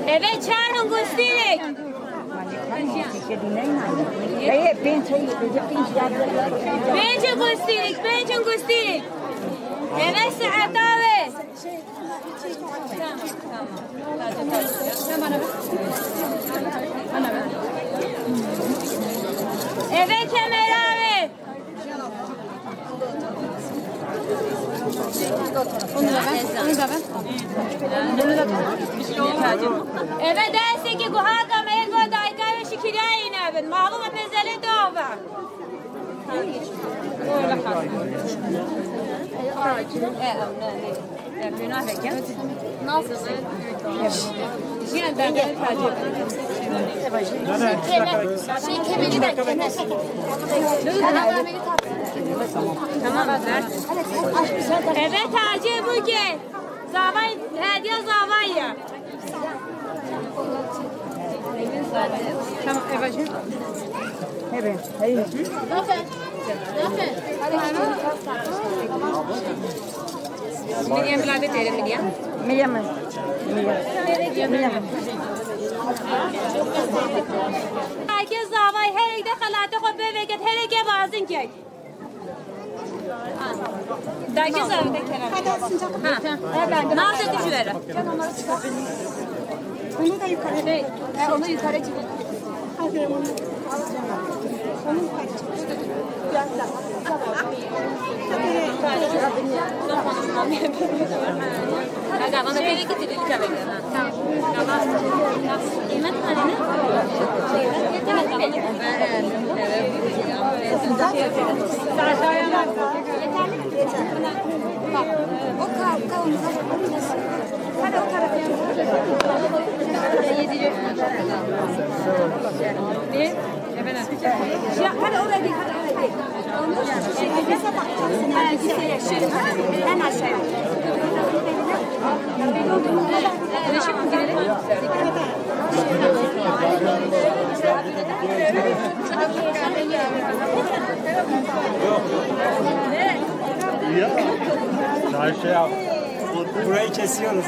Evet, çağırın göstererek. Bence göstererek. Evet, Sa'ad abi. Evet, Kemal abi. Evet, derse ki guhaka meyve daykaya şikirayı nebin. Mağluba pezeli dava. Nasılsın? Yine ben de tercih ederim. Kemeri de tamam ver. Evet Hacı bugün. Zavay, hediye zavaya. Tamam evet. Evet. Hayır. Miriam birader terim Miriam. Herkes davayı her ekde kalatı kopu veket her eke bazın kek. Derke zavide kenar. Ne yapacak gücü verir? Onu da yukarı. Onu yukarı çıkın. Hadi onu. Onu yukarı çıkın. Biraz daha. Aga bana böyle getirir tabii. Tamam. Tamam. Yemek hanene. O kavunu hadi o tarafa Yediriyor. Bir. hadi oraya değil, hadi oraya değil. Bize bakacaksın. En aşağıya. Güneşe mi girelim? Ya. Daha şey yap. Burayı kesiyoruz.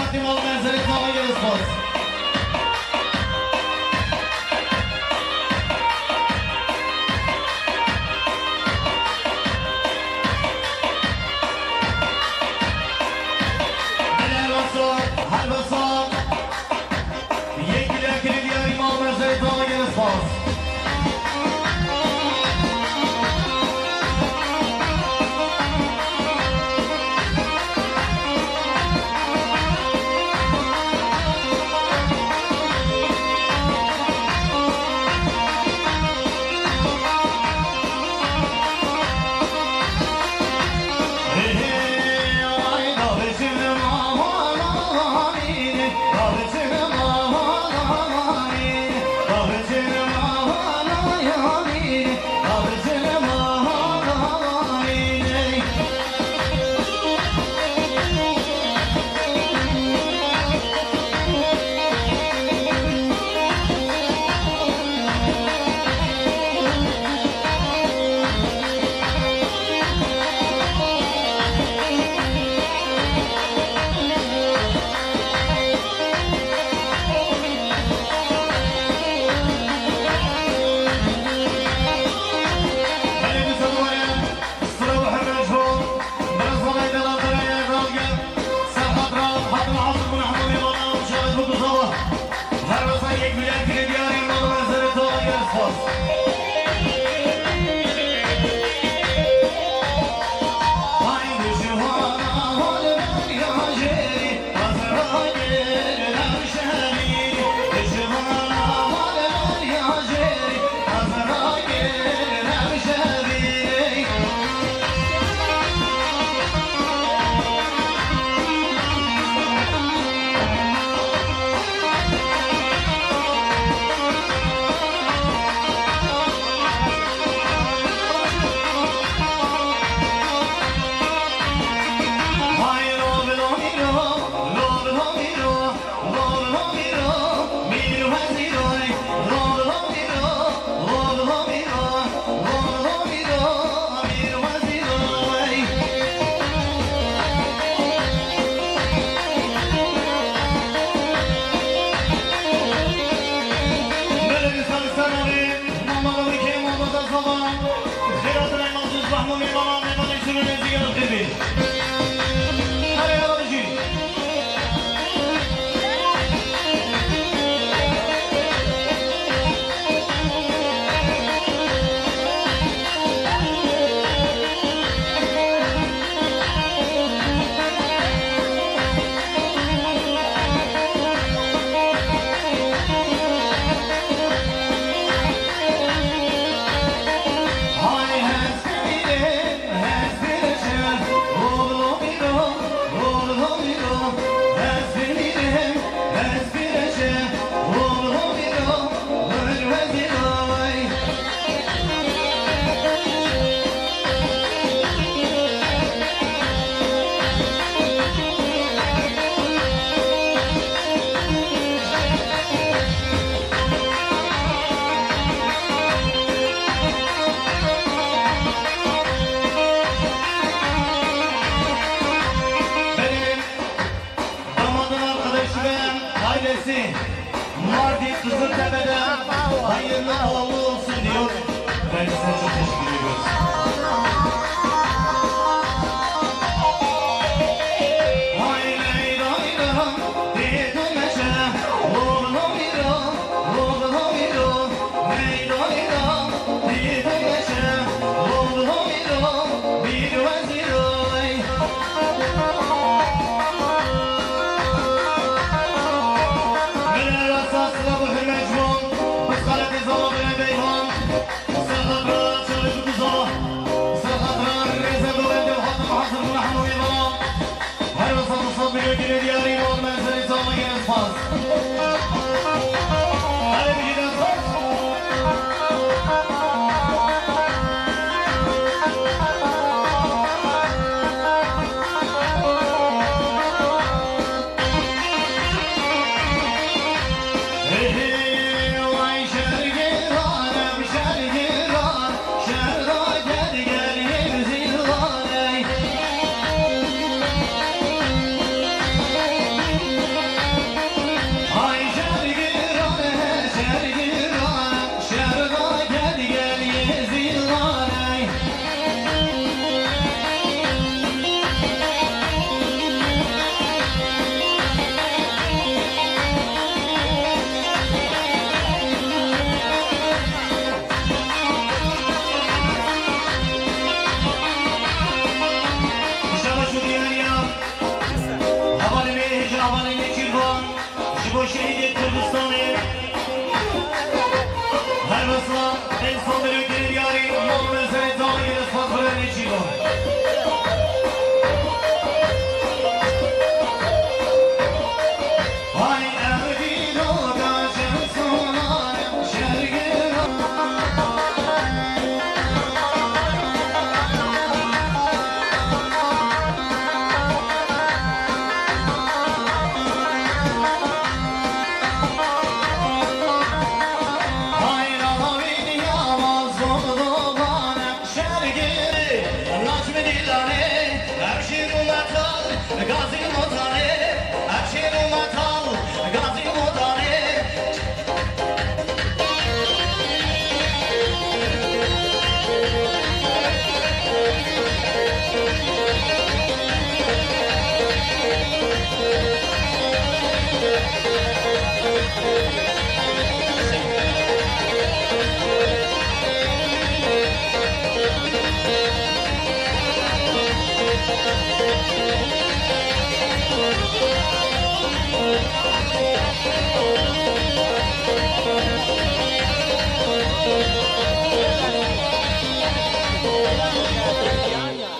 تقدیم آقا منزل تاقی اسپاس Mardin Kızıltepe'den hayırlı uğurlu olsun diyor. Ben size çok teşekkür ediyoruz. شهید کردستانی هر مسلا انسان بلوکر یاری مام زنتانی فخر نجیبان های اهدی دادا جنسانم شرگران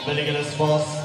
بلغ الاسفاس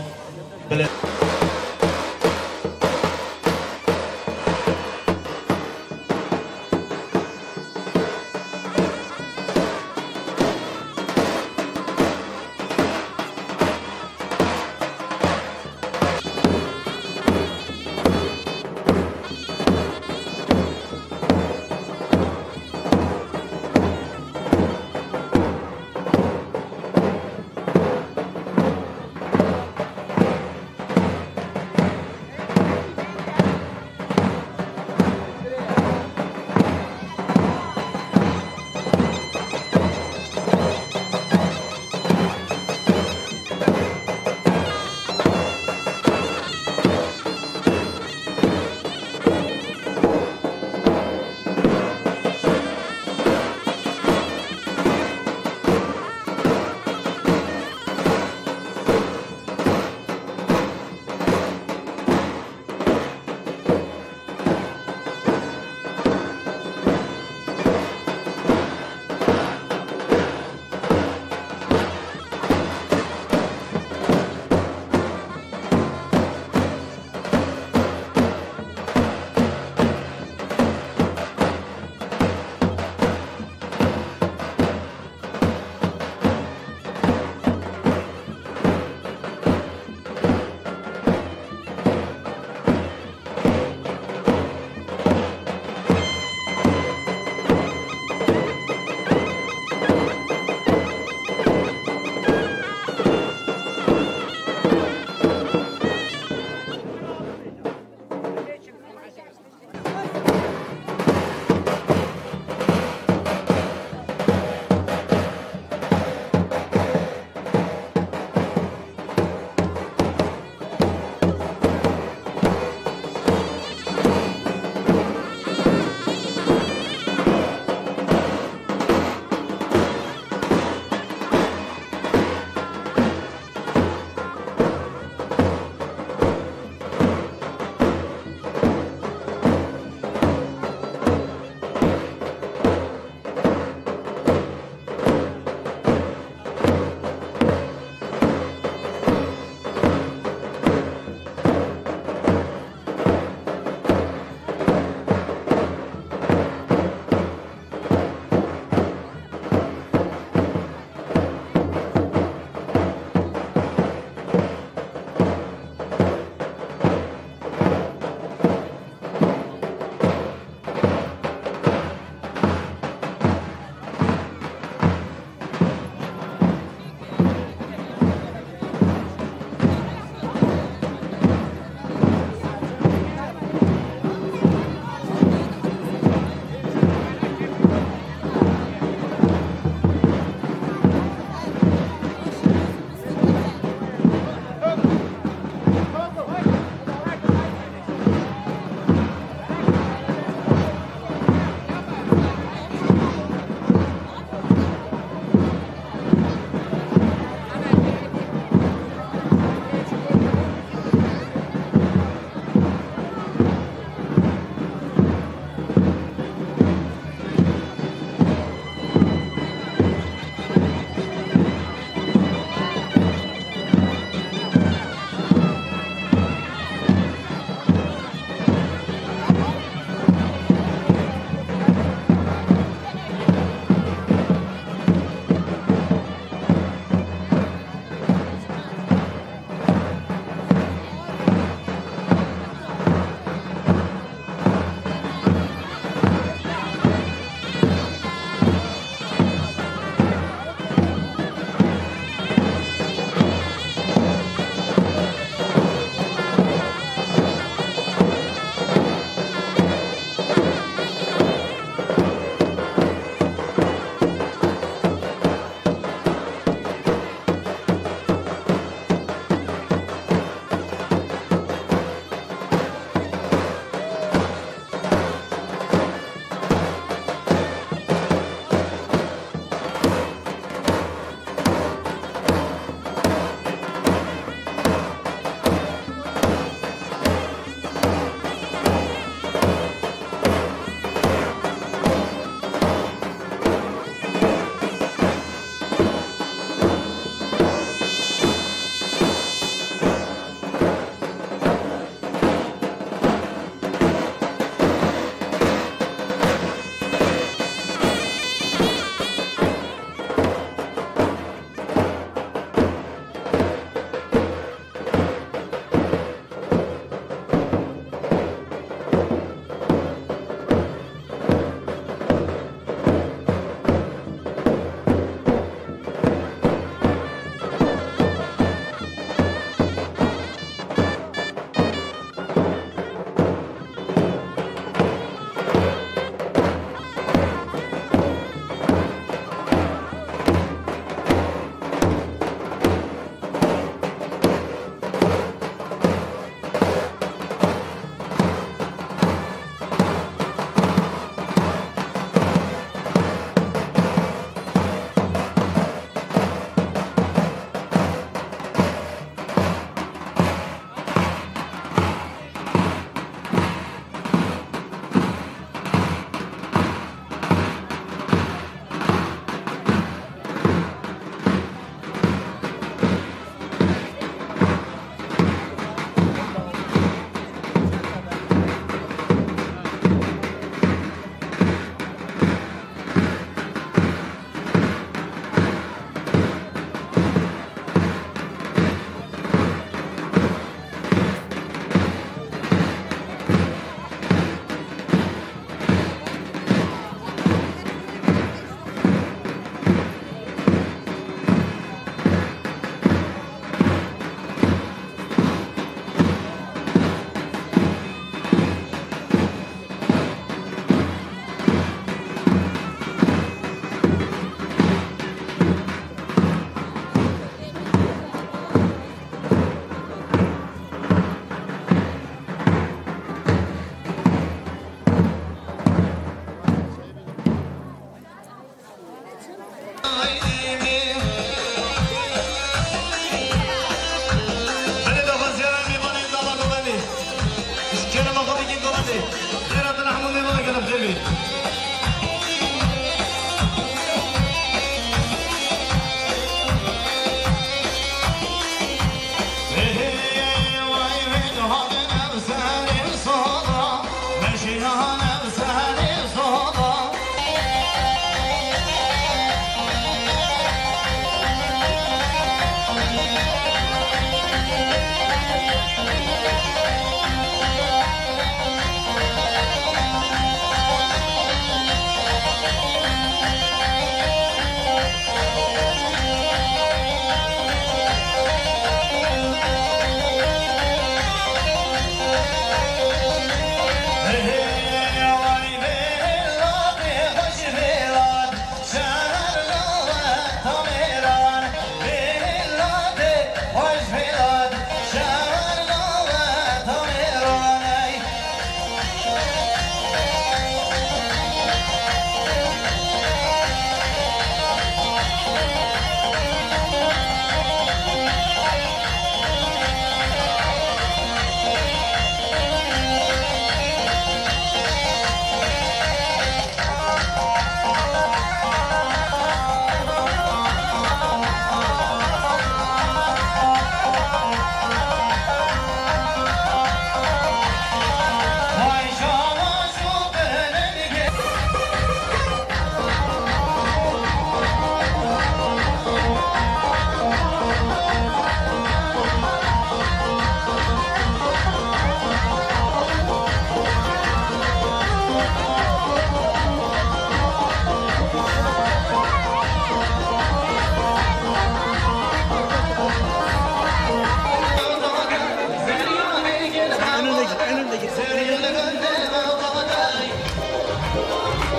önünde gitsin.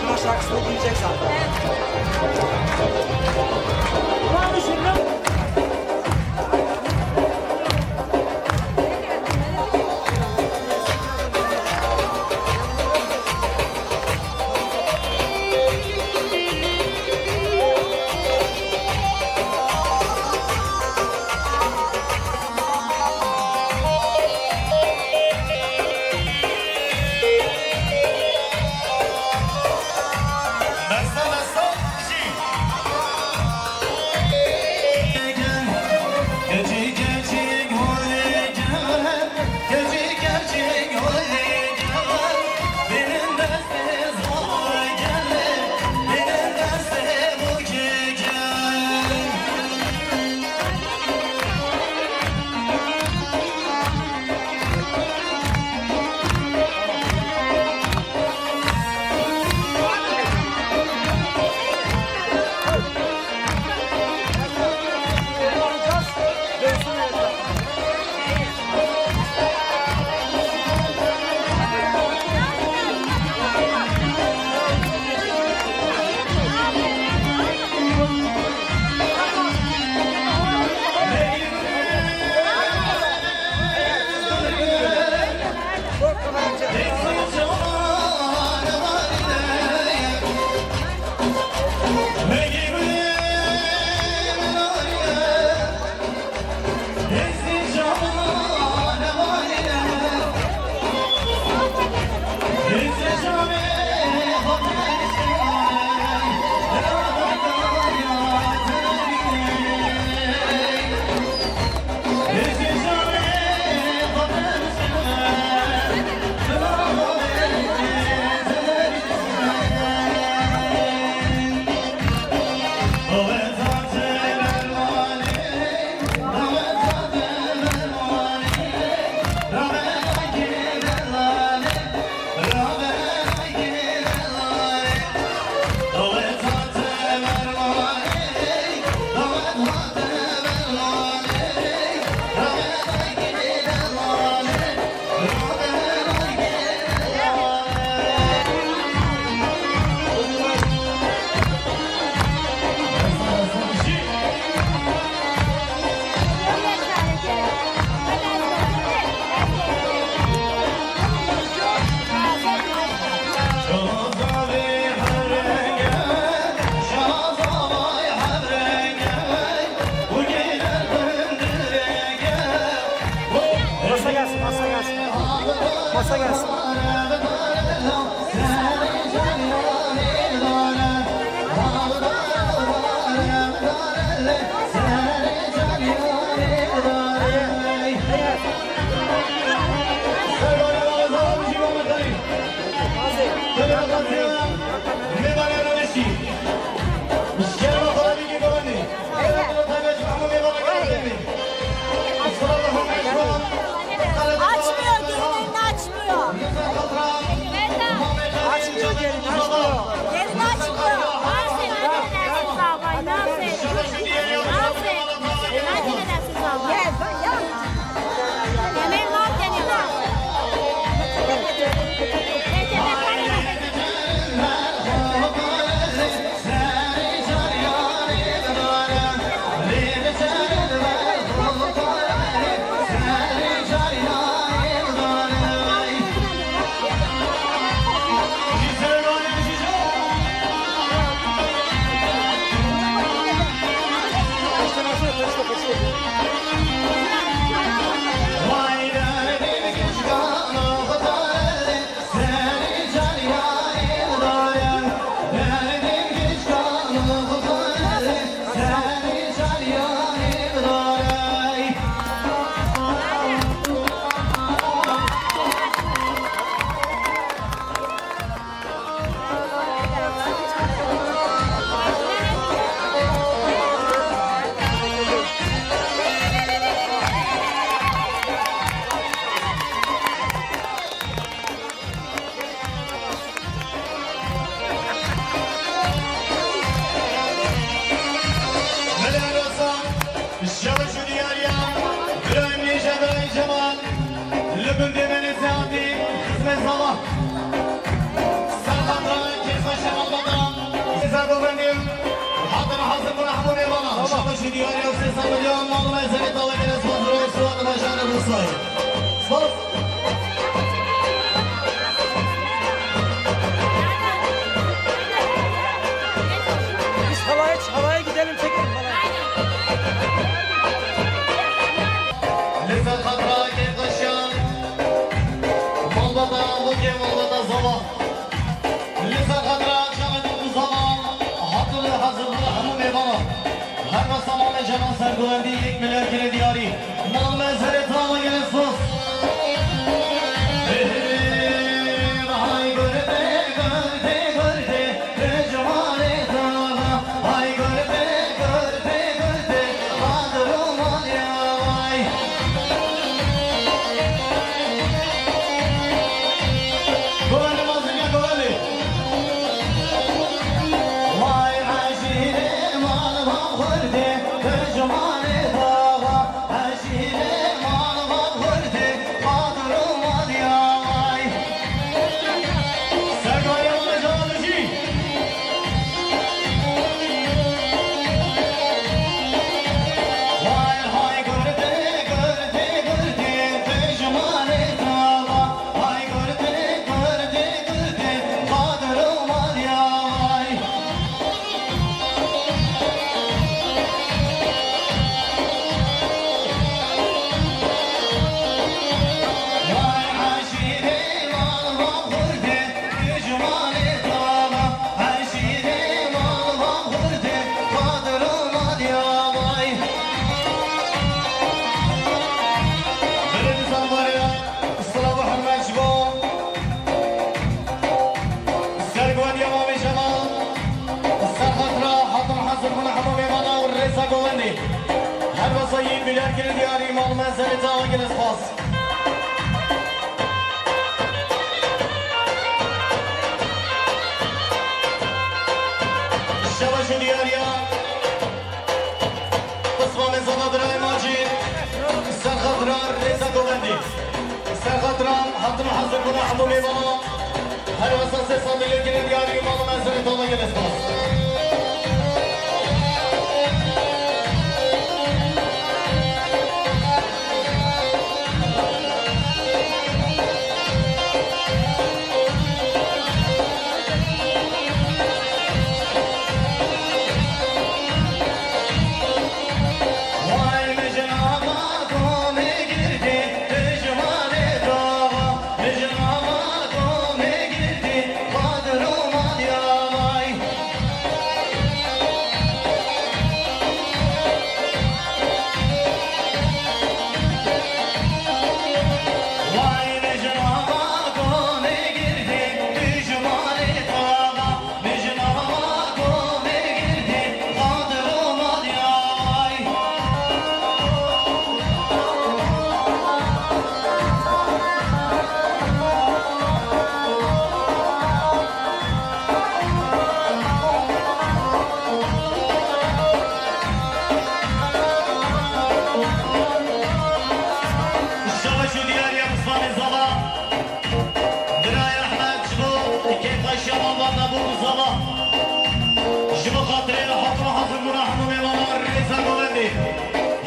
Bunun şarkısını dinleyecek zaten. Ulan düşündüm. Masa gelsin. Açmıyor, düğününü açmıyor. دیاری و 300 میلیون مال مزاری تا وقتی اسمت رو سواد مجان روسای سپاس Biz havaya gidelim çekelim falan. لذت خطرا که قشان مال بدا وجه مال بدا زوا لذت خطرا شامل زوا حاضر حاضر همون میوانه هر وقت تمام جنان سرگوندی 1 میلیارد کلی دیاری مال مزاری تا وقتی اسمت هر واسه 1 میلیارد کلی دیاری مال منزل تا آگل اسپاس شباشو دیاریا قسمه مزانا برای ماجید سرخطران ریزا گوندی سرخطران حتم حضر کنه همو میوانا هر واسه 300 میلیون کلی دیاری مال منزل تا آگل اسپاس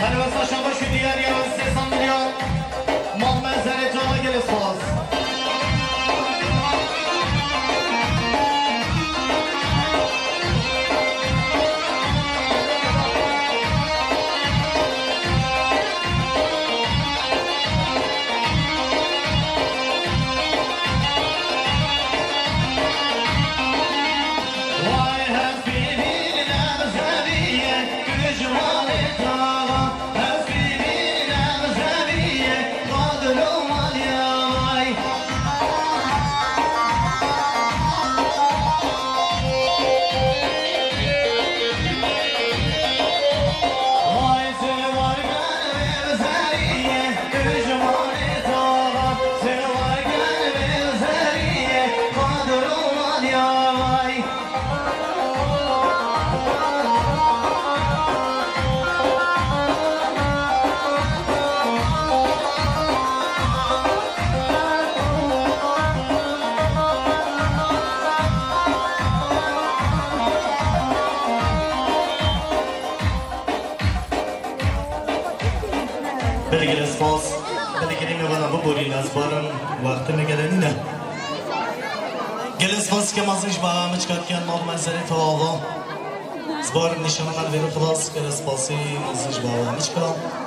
هر واسه شما شو دیاری از 300 میلیون مال منزل تا آگل اسپاس سپارم وقت میگردنی نه گل سپاس که مازنش با همه چکت کن مال منظری تو آوا سپارم نشانه من بیرو خلاص گل سپاسی مازنش با همه چکت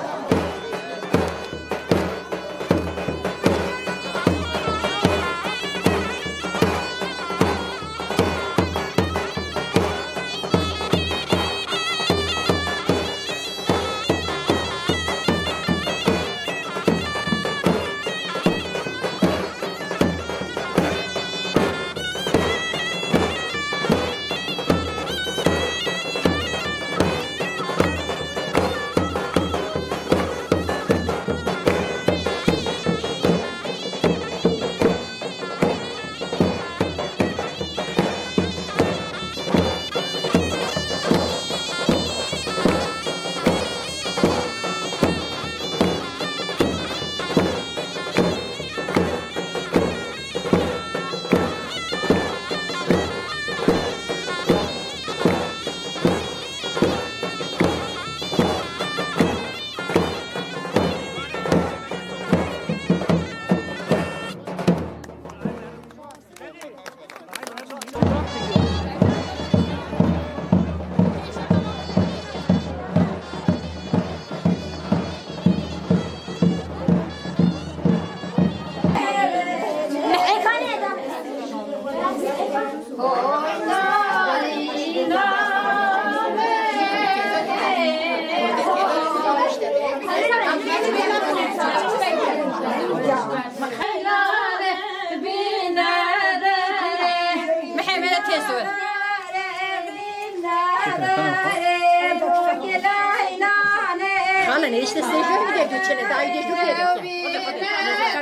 Anne işte seviyorum bir de göçene daha iyi göçüyor.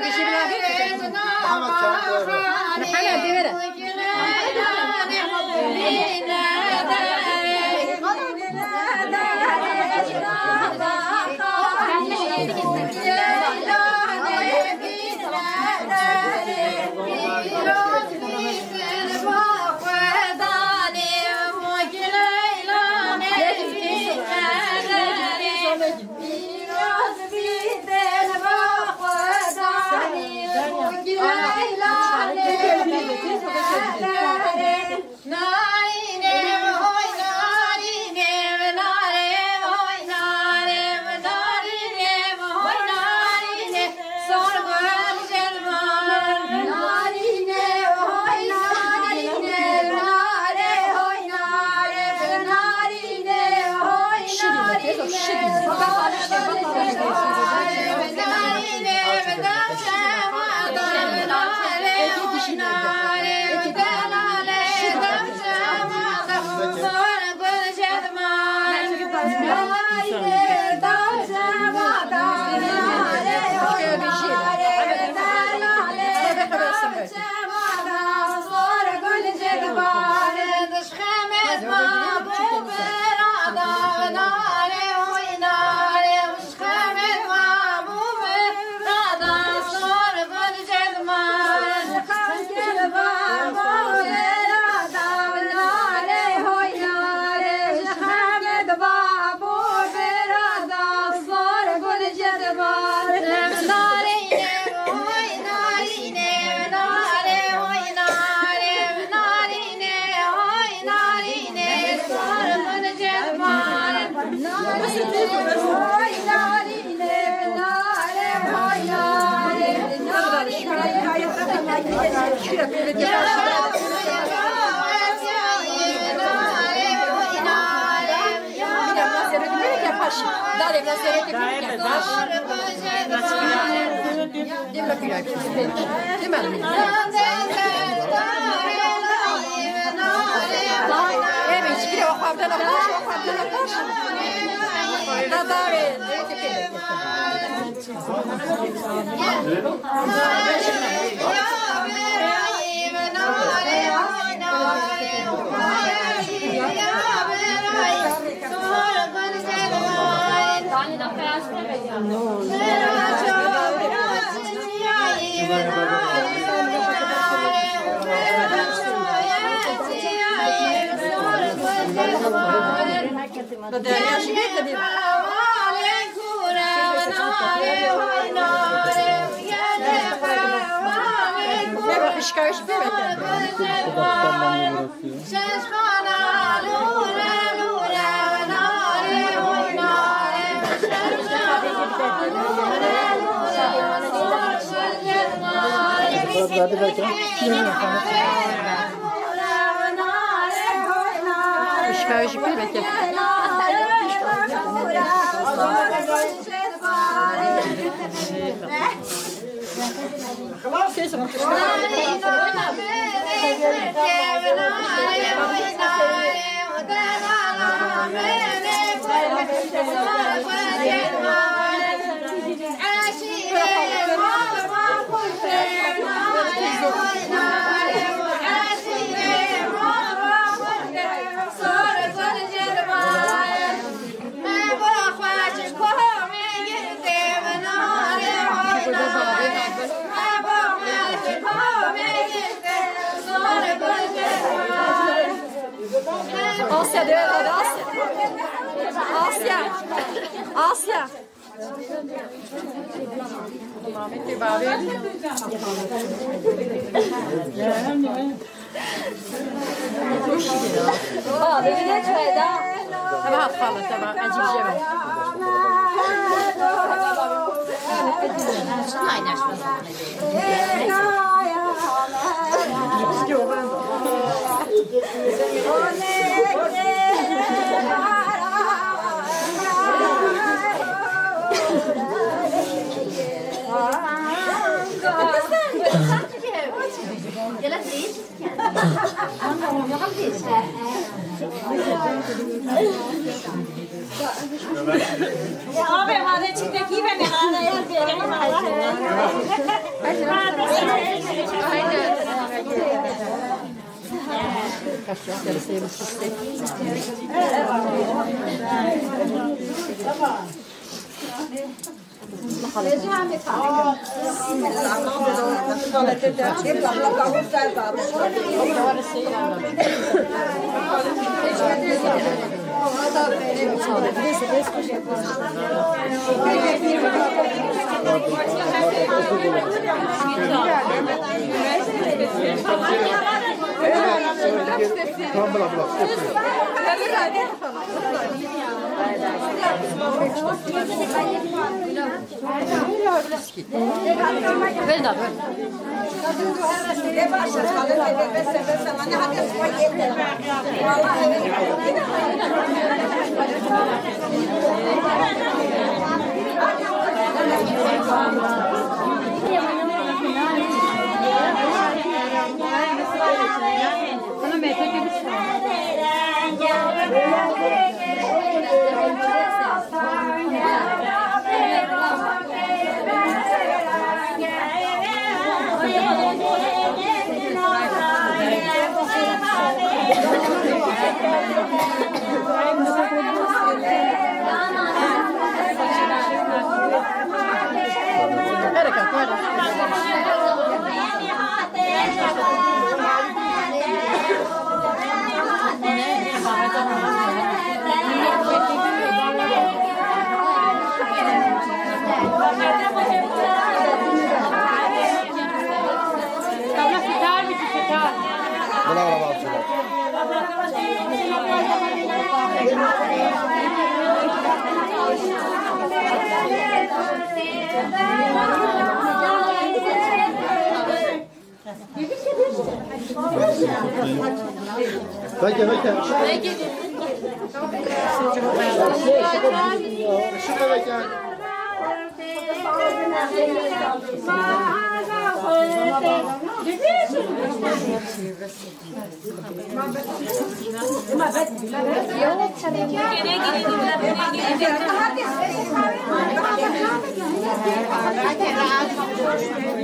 Bir şey bile Hala bir vere. But Şikayet etmemek. Şikayet etmemek. Asya diyor hadi Asya. Asya. Asya. Mehmet Bey abi. Abi bir de çayda. Tamam hafifle tamam acil şey var. Şunu aynaşmasın. Abi hadi çıktaki ben hala yazıyorum.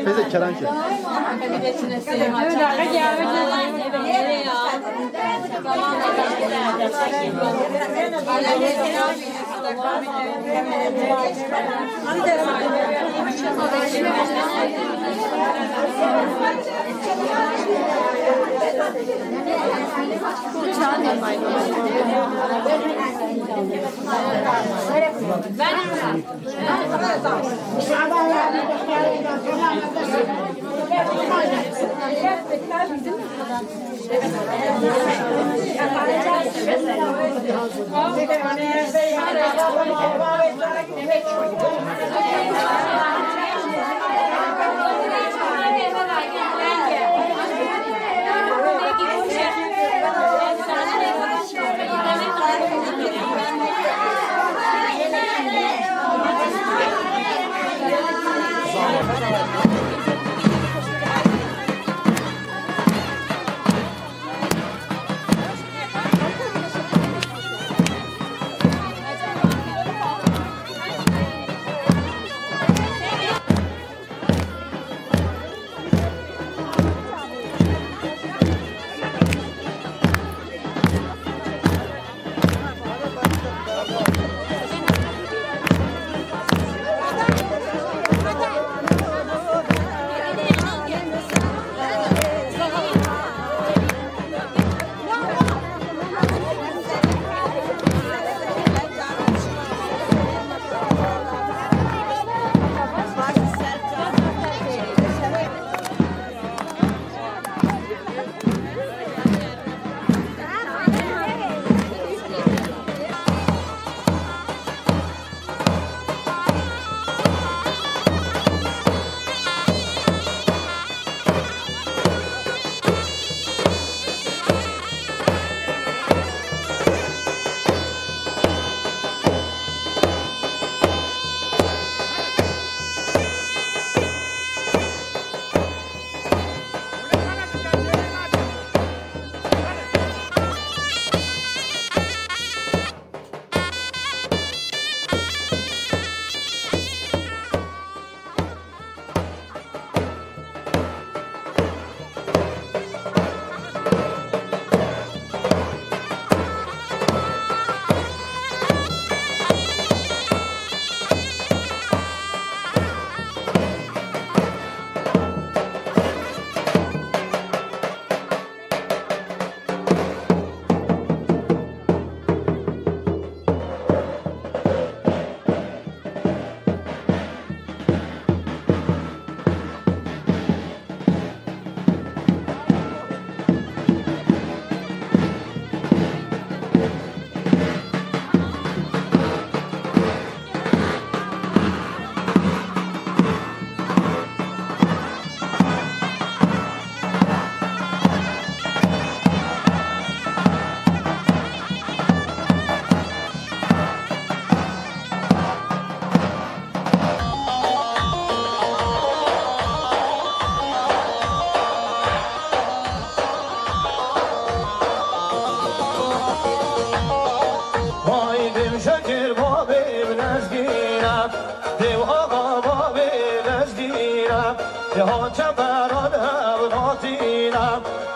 Teyze kerençe. Ben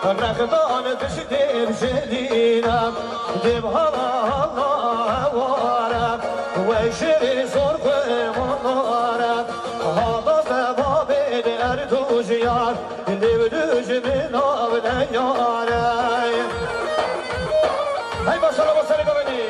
ركضان بشديد بشدينا دبها الله وارا وشري صرخ منارا هذا باب الأردوج يار اللي بدوج من أبدا يارا هاي بصرة بصرة قبلي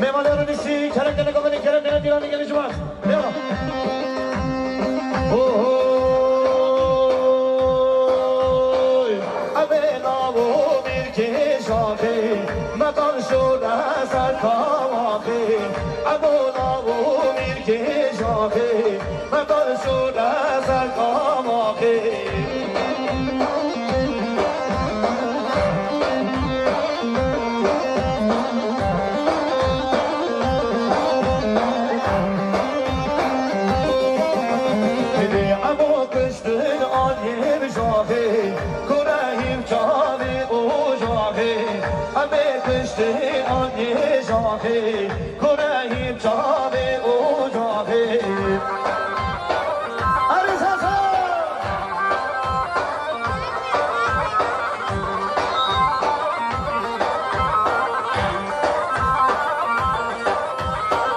مهمانان نیستی کرک نگاه کنید کرک نگاه دیران نگه شما بیا اوی ابنا و میر که شاخه مکان شده سر کاماخه ابنا و میر که شاخه مکان شده سر کاماخه کنهیم چاب او جاهی عریساسا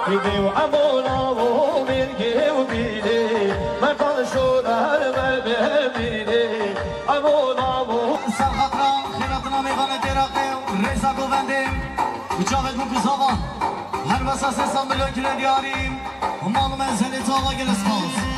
دیدیم امونا و مرگی و بیده مکان شدر و ببینه امونا و سرخطران خیراتنا میوان تراقه ریزا گوونده جاوید مکوزاوا هر واسه 300 میلیون کیلو دیاریم مال منزل تاوا گلسپاس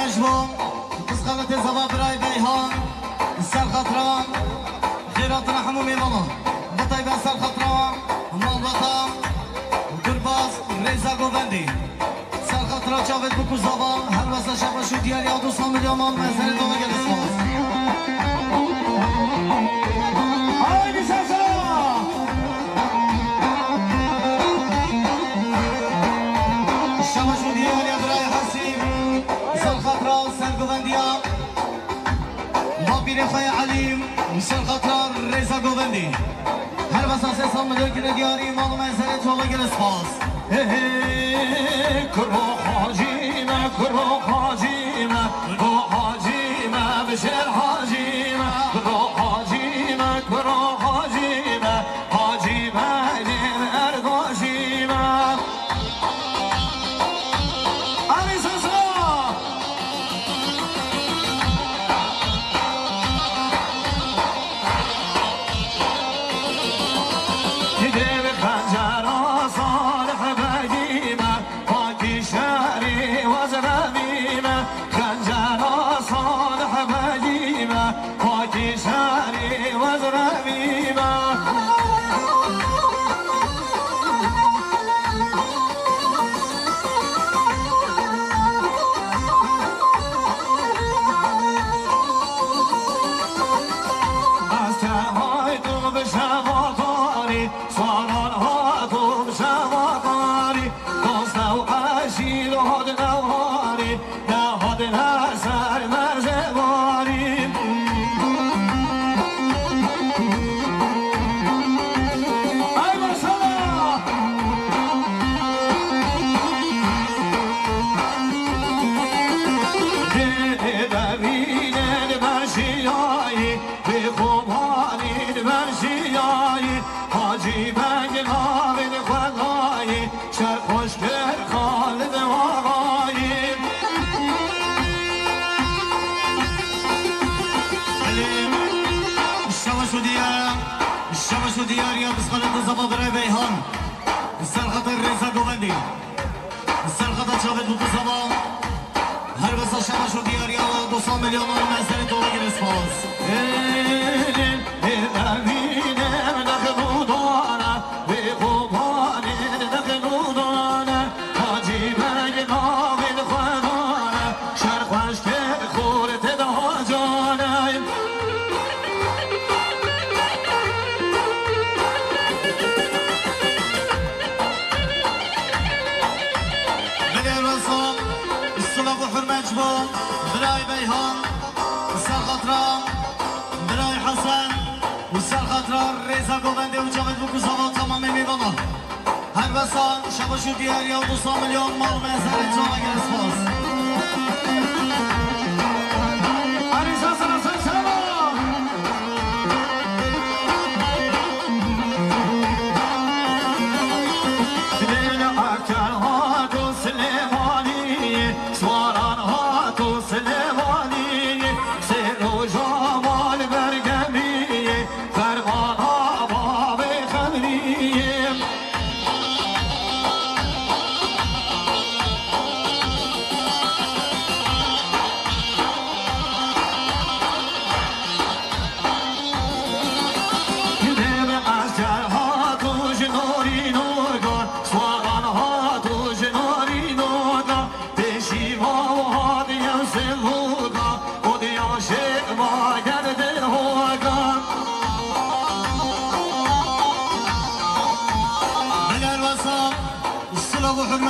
مجبور قسقلت زباب راي بيهان السال خطران خيرات رحمو ميمانا بطيبة السال خطران مال بطا وكرباز ريزا قوبندي السال خطران شافت بكو زبان هل وصل شبه شو ديالي او 200 مليون مال منزل دوما جلسواز هاي بساسا شبه شو ديالي ابراي حسيب خطران سرگوبندیا با پیر خای علیم میشن خطران ریزا گوبندی هر واسه 300 میلیون کیلو دیاری مال منزل تولا گلسپاس کرو حاجیمه کرو حاجیمه کرو حاجیمه بشر حاجیمه کرو حاجیمه کرو حاجیمه حاجیمه دین ارگاجیمه دياريا بسخلة زباب راي بيهان السلخة الرئيسة قوبندي السلخة شافت بكزبا هر بسا شبشو دياريا 200 مليون منزل دولة جلسپاس براي بيهان السال خطران براي حسن والسال خطران ريزا قوبندي وجاوید بكزبا تمام میوانا بسان شباشو دیاری و 200 میلیون مال مزر جامعه گرسپاس عریضا سلام سلام دل اکر ها تو سلیمانی سواران ها تو سلیمانی سر و جمال برگمی فرمان ها باب خمری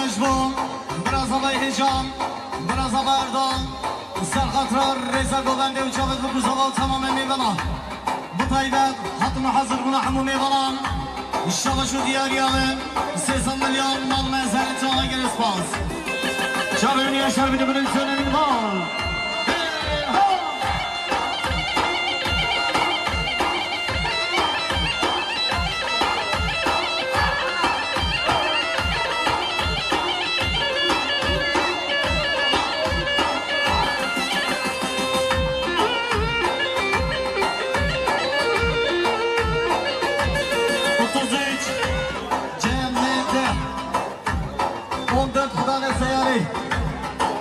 مجبور براز آبای هجام براز آبردان سرخطرار رزا گوبنده و چاوت و بوزاوا و تمام میبنان بطایبت حتم حضر بنا حمو میبنان شباشو دیاری آمن 300 میلیون مال مزر جامعه گرسپاس شابرونی اشار بیده بودن سنن مال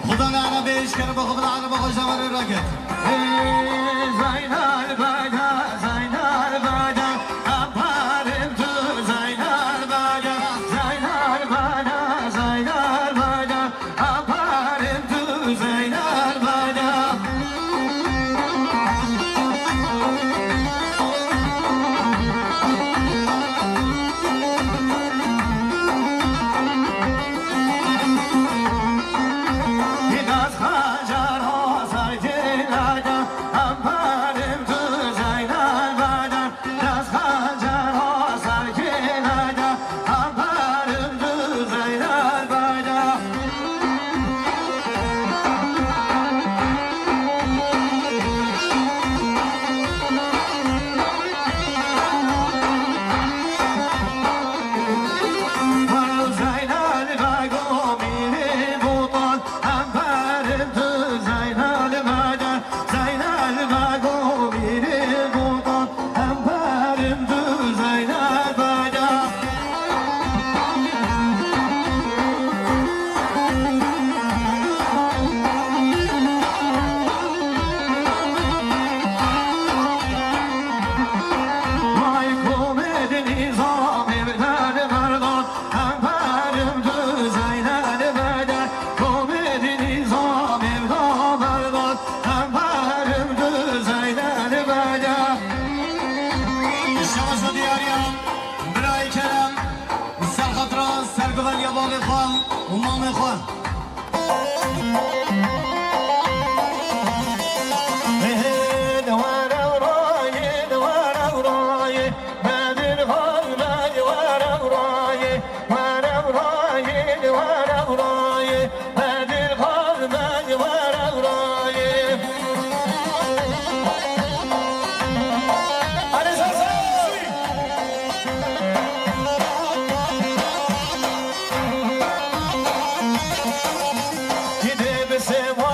خدا نعنا بيش كربا خبر عربا خوش عمر الرقد زين البدا زين البدا أبارم تو زين البدا زين البدا زين البدا أبارم تو زين البدا Se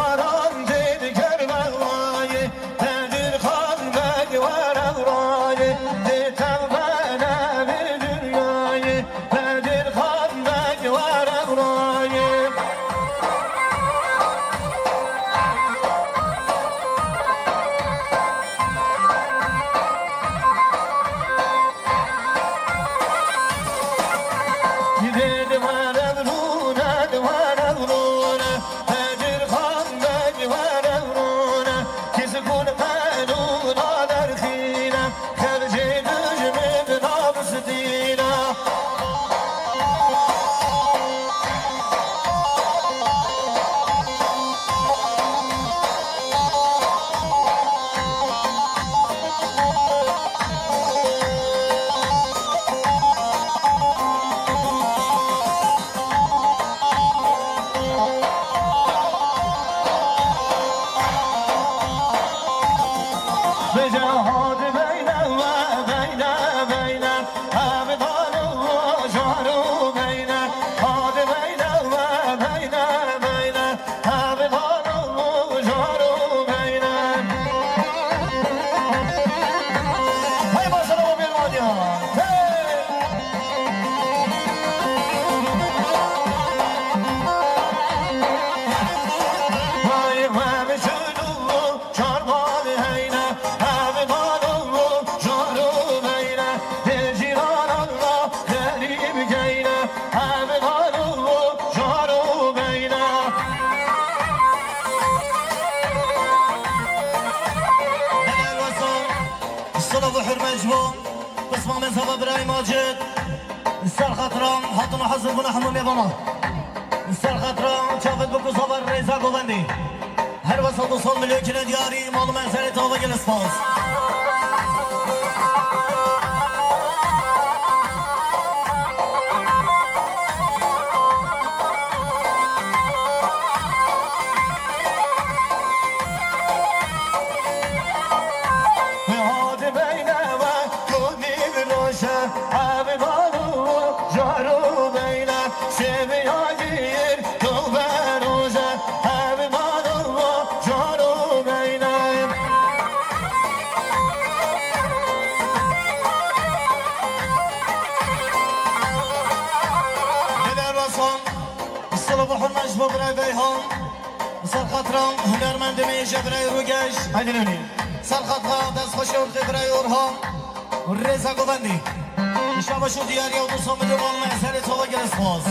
خاطرم هاتون حضر کنه همون میبانا سر خاطرم چاوت بکو صبر ریزا گوندی هر وسط و سال ملیون کنه دیاری مالو منزل تا بگل اسپاس برای بیهان سر خاطرم هنرمند میشه برای روگش هنونی سر خاطرم دست خوش ارده برای اورهان رزا گوندی شباشو دیاری و دوستان بدوان محسر تو و گرس باز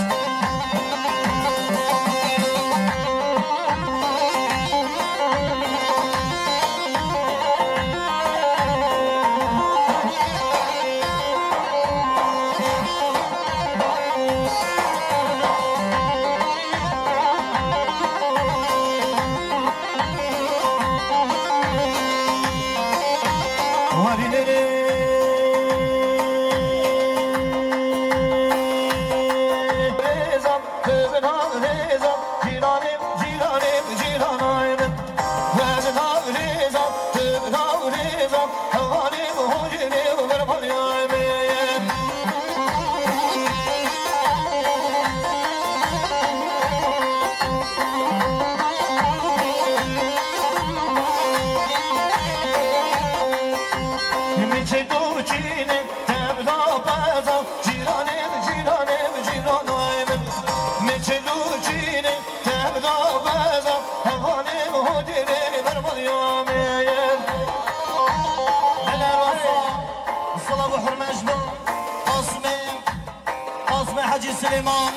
سلیمان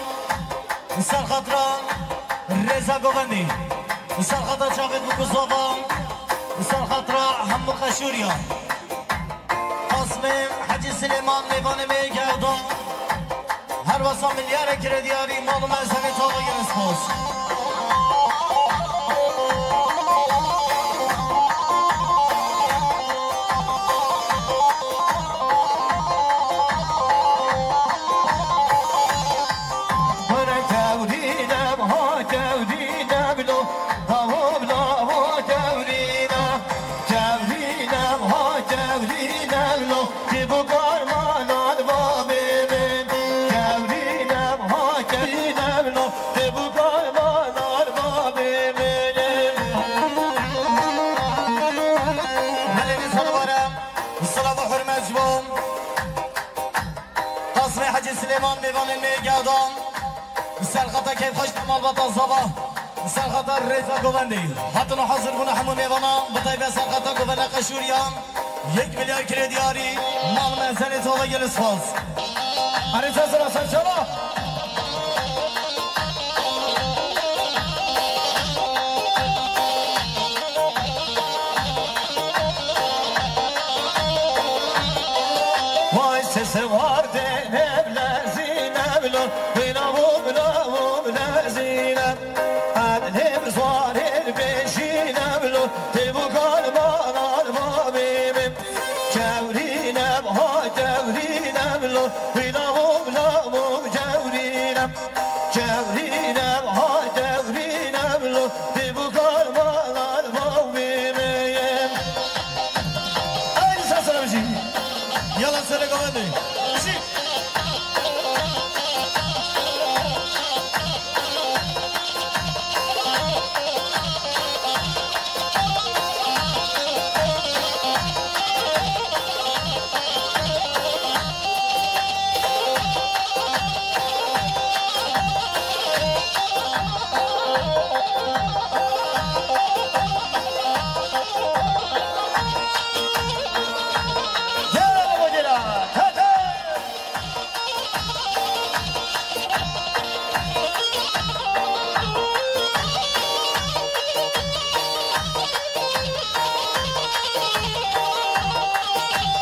سر خاطران رزا گوندی سر خاطر شاقید بکوزوان سر خاطر هم قشوریا قاسم حجی سلیمان میوان میگردان هر واسا میلیار کردیاری مالو مزهمی تا بگر اسپاس سلیمان میوان میگردان سرخطا کیف خوش کمال بطا زبا سرخطا ریزا گوندی حتی حاضر کنه همون میوانا بطای به سرخطا گوند قشوریان 1 میلیارد کردیاری مال منزل تو و گل اسفاز عریض سر اصلا چلا وای سه وارده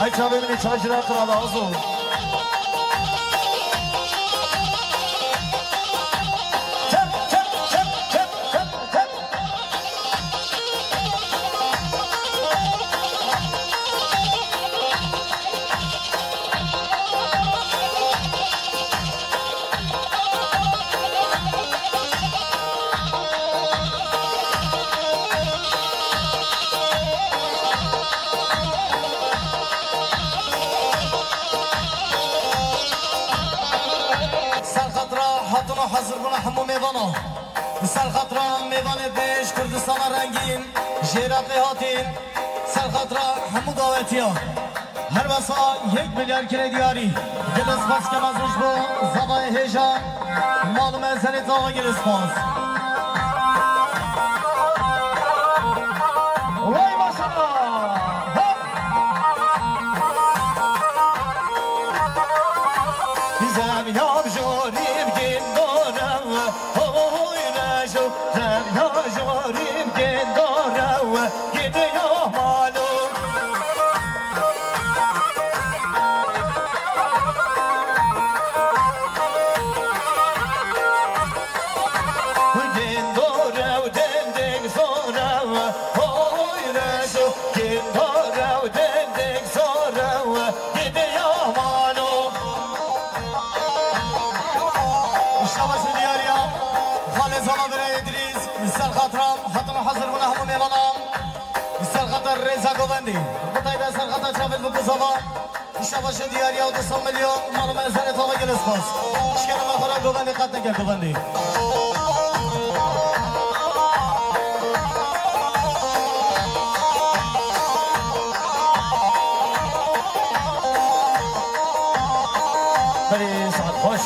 Ay çabuk beni çarşıdan kıralı ağzım. حضر بنا همو میوانا سر خطران میوان پیش کردستان رنگین شیرات هاتین سر خطران همو دعوتی ها هر بسا 1 میلیارد کلی دیاری گل اسپاس که مزوش بو زبای هیجان معلوم ازنی تا گل اسپاس وای ماشالله زمینم جوریم گندارم هوی نشو زمینم جوریم گندارم گده یا مالو گنداره و دندگ زارم هوی نشو گنداره و دندگ زارم گده یا مالو شباش دیاریا خالص زمان برای ادریس مثل خاطرم خاطر حاضر بنا همون میوانم مثل خاطر رضا گوبندی بطای به مثل خاطر چاپل بکو زمان شباش دیاریا و 200 میلیون معلوم ازنی تا گل اسپاس شکر ما خورا گوبندی قد نکرد گوبندی بری ساعت خوش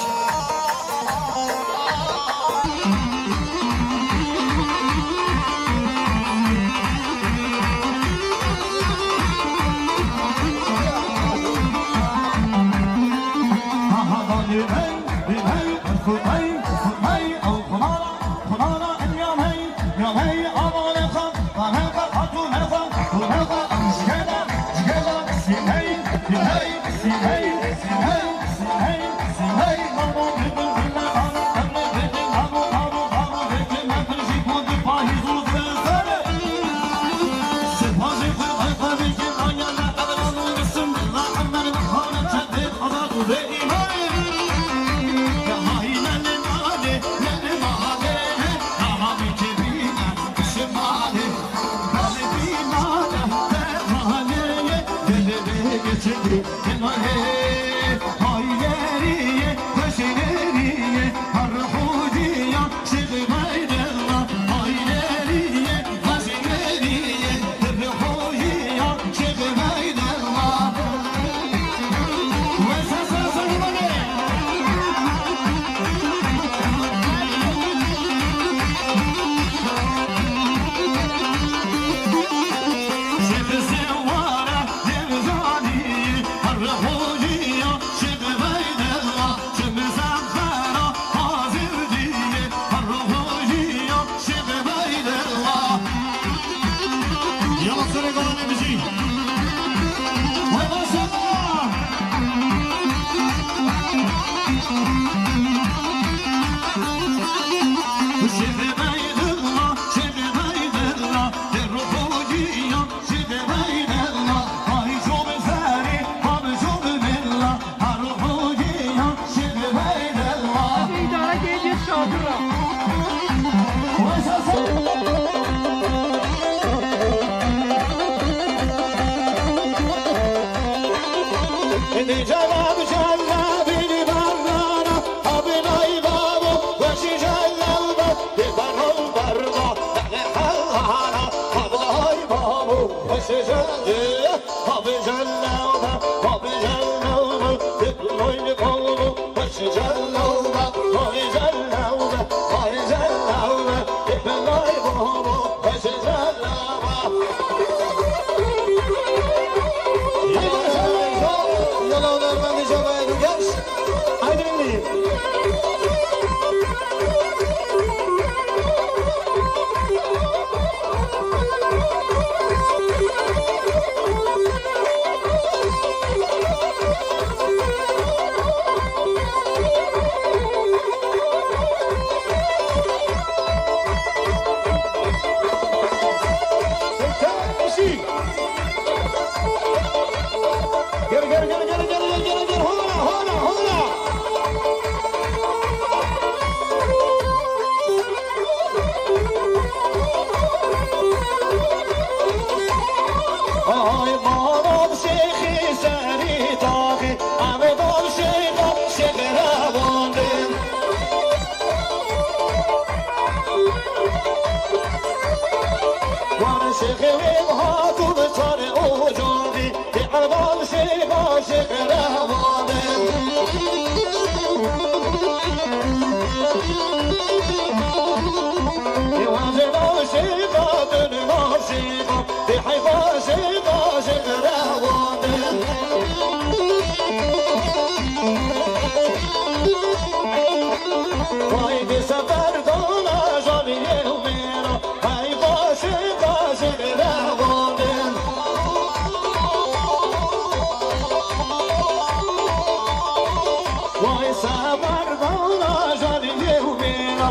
Holy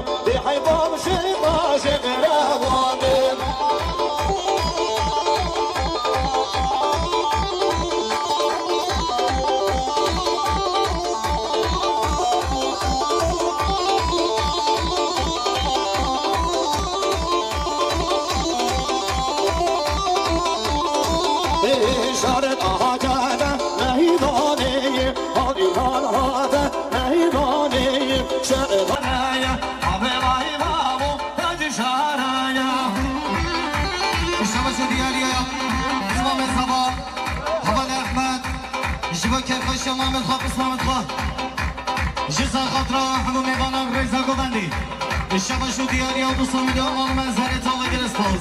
بحباب شيطان شغرابان شارت آجاده مهیدانی آدیان آده مهیدانی شرطانه آبلای بابو تاج شارانه اشتباه دیاریه اسمام صبا حوال احمد جبا کرخوش محمد خواه اسمام خواه جزا خاطره همو میبانم ریزا گوبندی اشتباه دیاریه و دوستان میلیون مال منظره تا و گرست باز